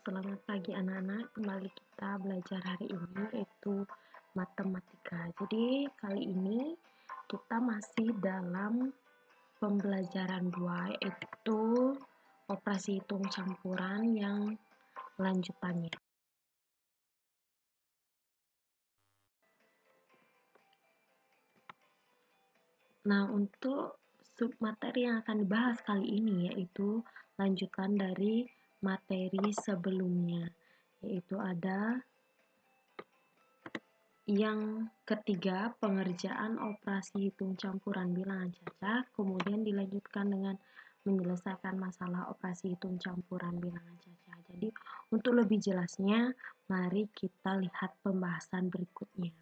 Selamat pagi anak-anak, kembali kita belajar hari ini yaitu matematika. Jadi kali ini kita masih dalam pembelajaran 2 yaitu operasi hitung campuran yang lanjutannya. Nah, untuk submateri yang akan dibahas kali ini yaitu lanjutan dari materi sebelumnya, yaitu ada yang ketiga, pengerjaan operasi hitung campuran bilangan cacah, kemudian dilanjutkan dengan menyelesaikan masalah operasi hitung campuran bilangan cacah. Jadi, untuk lebih jelasnya, mari kita lihat pembahasan berikutnya.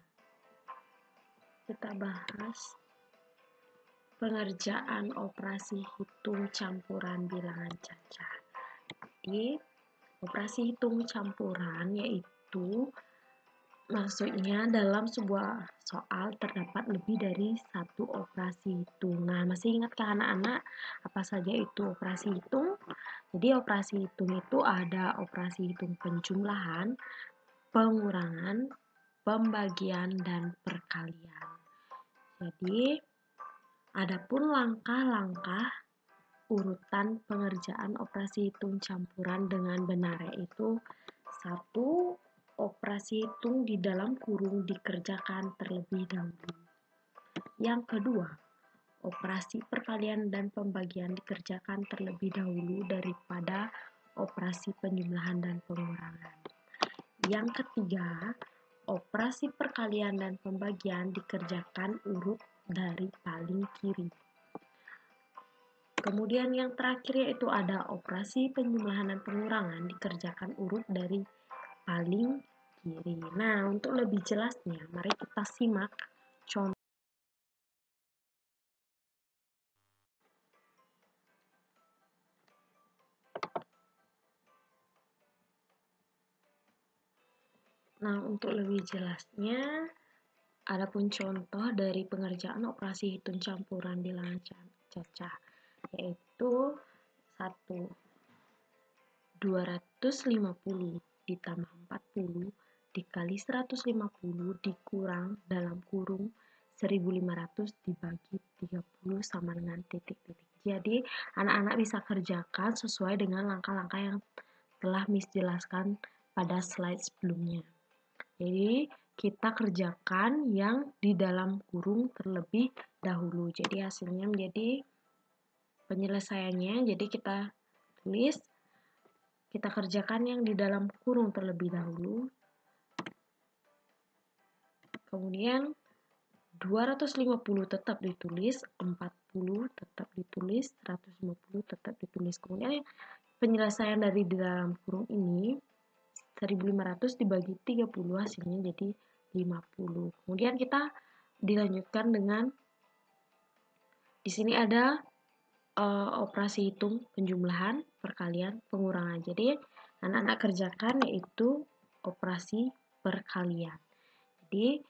Kita bahas pengerjaan operasi hitung campuran bilangan cacah. Jadi, operasi hitung campuran yaitu maksudnya dalam sebuah soal terdapat lebih dari satu operasi hitung. Nah, masih ingatkah anak-anak apa saja itu operasi hitung? Jadi operasi hitung itu ada operasi hitung penjumlahan, pengurangan, pembagian, dan perkalian. Jadi, adapun langkah-langkah urutan pengerjaan operasi hitung campuran dengan benar yaitu 1. Operasi hitung di dalam kurung dikerjakan terlebih dahulu. Yang kedua, operasi perkalian dan pembagian dikerjakan terlebih dahulu daripada operasi penjumlahan dan pengurangan. Yang ketiga, operasi perkalian dan pembagian dikerjakan urut dari paling kiri. Kemudian yang terakhir yaitu ada operasi penjumlahan dan pengurangan dikerjakan urut dari paling kiri. Nah, untuk lebih jelasnya, mari kita simak contoh. Nah, untuk lebih jelasnya, adapun contoh dari pengerjaan operasi hitung campuran bilangan cacah, yaitu 1. 250 ditambah 40 dikali 150 dikurang dalam kurung 1500 dibagi 30 sama dengan titik-titik. Jadi, anak-anak bisa kerjakan sesuai dengan langkah-langkah yang telah Miss jelaskan pada slide sebelumnya. Jadi, kita kerjakan yang di dalam kurung terlebih dahulu. Jadi, hasilnya menjadi penyelesaiannya. Jadi, kita tulis, kita kerjakan yang di dalam kurung terlebih dahulu. Kemudian 250 tetap ditulis, 40 tetap ditulis, 150 tetap ditulis. Kemudian penyelesaian dari di dalam kurung ini 1500 dibagi 30 hasilnya jadi 50. Kemudian kita dilanjutkan dengan di sini ada operasi hitung penjumlahan, perkalian, pengurangan. Jadi anak-anak kerjakan yaitu operasi perkalian. Jadi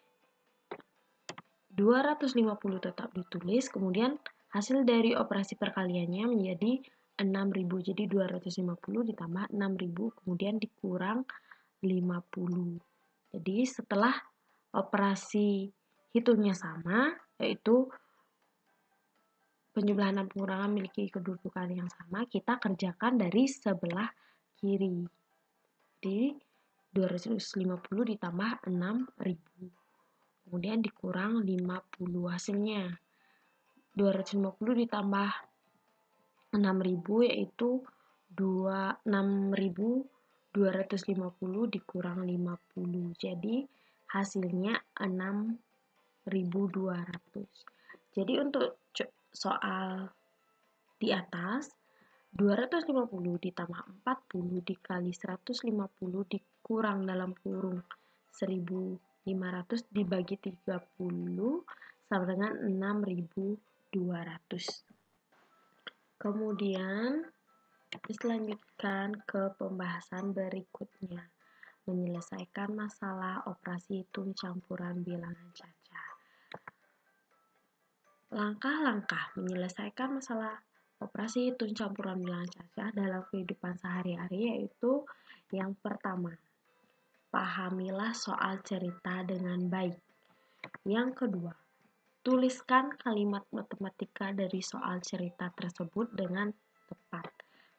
250 tetap ditulis, kemudian hasil dari operasi perkaliannya menjadi 6.000. Jadi 250 ditambah 6.000, kemudian dikurang 50. Jadi setelah operasi hitungnya sama, yaitu penjumlahan dan pengurangan memiliki kedudukan yang sama, kita kerjakan dari sebelah kiri. Jadi 250 ditambah 6.000. Kemudian dikurang 50 hasilnya. 250 ditambah 6.000 yaitu 6.250 dikurang 50. Jadi hasilnya 6.200. Jadi untuk soal di atas 250 ditambah 40 dikali 150 dikurang dalam kurung 1500 dibagi 30 sama dengan 6.200. Kemudian dilanjutkan ke pembahasan berikutnya, menyelesaikan masalah operasi hitung campuran bilangan cacah. Langkah-langkah menyelesaikan masalah operasi hitung campuran bilangan cacah dalam kehidupan sehari-hari, yaitu yang pertama, pahamilah soal cerita dengan baik. Yang kedua, tuliskan kalimat matematika dari soal cerita tersebut dengan tepat.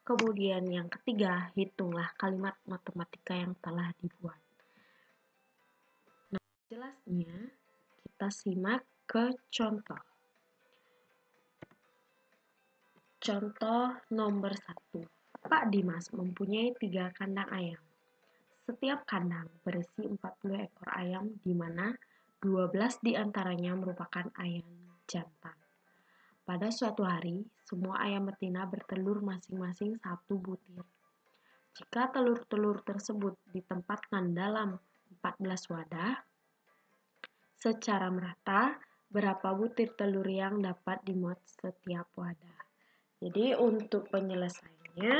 Kemudian yang ketiga, hitunglah kalimat matematika yang telah dibuat. Nah, jelasnya kita simak ke contoh. Contoh nomor 1. Pak Dimas mempunyai 3 kandang ayam. Setiap kandang berisi 40 ekor ayam, di mana 12 diantaranya merupakan ayam jantan. Pada suatu hari, semua ayam betina bertelur masing-masing 1 butir. Jika telur-telur tersebut ditempatkan dalam 14 wadah, secara merata, berapa butir telur yang dapat dimuat setiap wadah? Jadi untuk penyelesaiannya,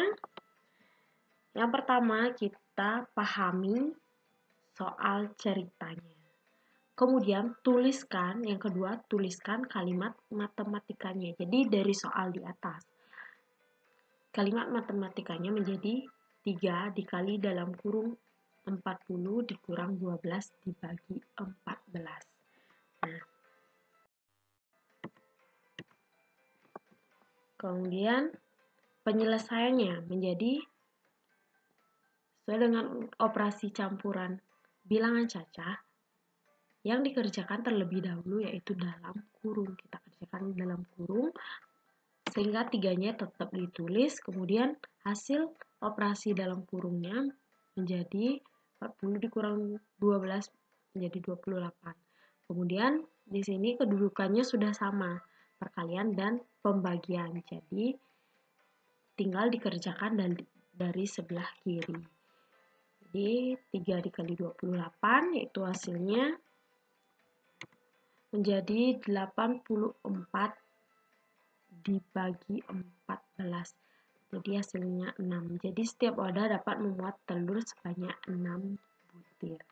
yang pertama kita pahami soal ceritanya. Kemudian yang kedua tuliskan kalimat matematikanya. Jadi dari soal di atas, kalimat matematikanya menjadi 3 dikali dalam kurung 40 dikurang 12 dibagi 14. Nah, kemudian penyelesaiannya menjadi sesuai dengan operasi campuran bilangan cacah yang dikerjakan terlebih dahulu, yaitu dalam kurung. Kita kerjakan dalam kurung sehingga 3-nya tetap ditulis, kemudian hasil operasi dalam kurungnya menjadi 40 dikurang 12 menjadi 28. Kemudian di sini kedudukannya sudah sama, perkalian dan pembagian. Jadi tinggal dikerjakan dari sebelah kiri. Jadi 3 dikali 28 yaitu hasilnya menjadi 84 dibagi 14. Jadi hasilnya 6. Jadi setiap wadah dapat memuat telur sebanyak 6 butir.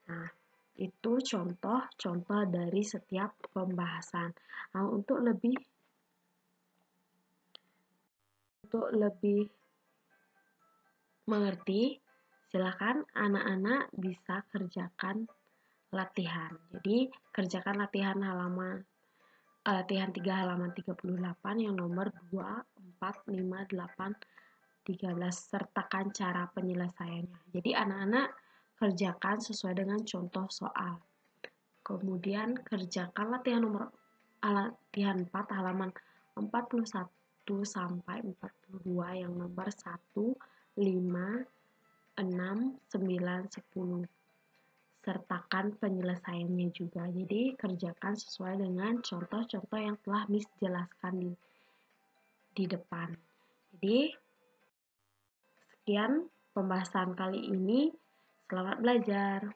Nah, itu contoh-contoh dari setiap pembahasan. Nah, untuk lebih mengerti, silakan anak-anak bisa kerjakan latihan. Jadi, kerjakan latihan 3 halaman 38 yang nomor 2, 4, 5, 8, 13, sertakan cara penyelesaiannya. Jadi anak-anak kerjakan sesuai dengan contoh soal. Kemudian kerjakan latihan 4 halaman 41 sampai 42 yang nomor 1, 5, 6, 9, 10. Sertakan penyelesaiannya juga. Jadi kerjakan sesuai dengan contoh-contoh yang telah Miss jelaskan di depan. Jadi sekian pembahasan kali ini. Selamat belajar.